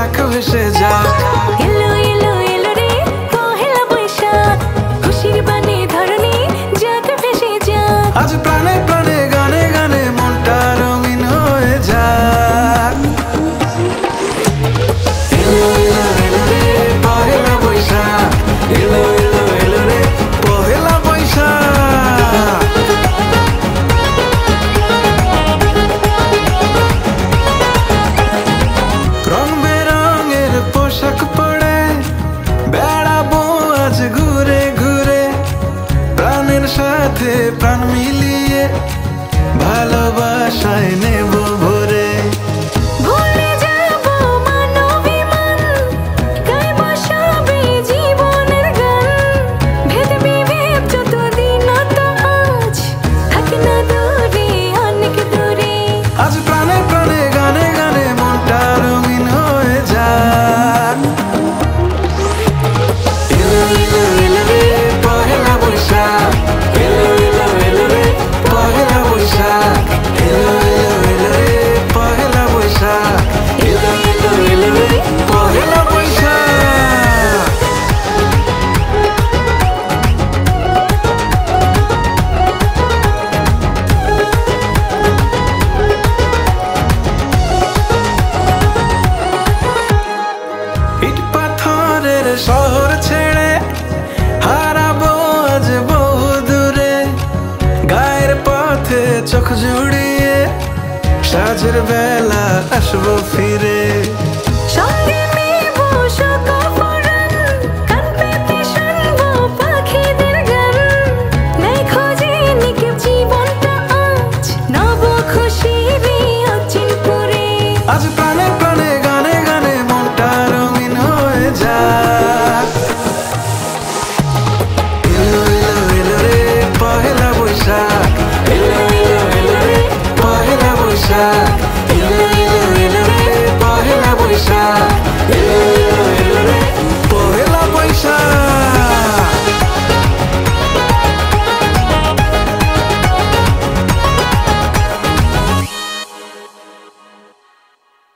যাক ভেসে যাক। এলো এলো এলো রে পহেলা বৈশাখ, খুশির বানে ধরণী যাক ভেসে যাক। আজ প্রাণে প্রাণে গানে গানে মনটা রঙিন হয়ে যাক। এলো এলো এলো রে পহেলা বৈশাখ, এলো এলো এলো রে পহেলা বৈশাখ। রং বেরঙের পোশাক পরে বেড়াবো আজ ঘুরে ঘুরে, প্রাণের সাথে প্রাণ মিলিয়ে ভালোবাসায় নেব ভরে। ভুলে যাব মানবিমান, গাইব সবে জীবনের গান। ভেদ বিভেদ যতদিন তো আজ থাকে না দূরে অনেক দূরে। আজ প্রাণে প্রাণে গানে গানে মনটা রঙিন হয়ে যাক। এলো এলো এলো রে পহেলা বৈশাখ, এলো এলো এলো রে পহেলা বৈশাখ, এলো এলো এলো রে পহেলা বৈশাখ, এলো এলো এলো রে পহেলা বৈশাখ। ইট পাথরের শহর ছেড়ে হারাবো আজ বহু দূরে, গায়ের পথে চোখ জুড়িয়ে সাজের বেলা আসবো ফিরে।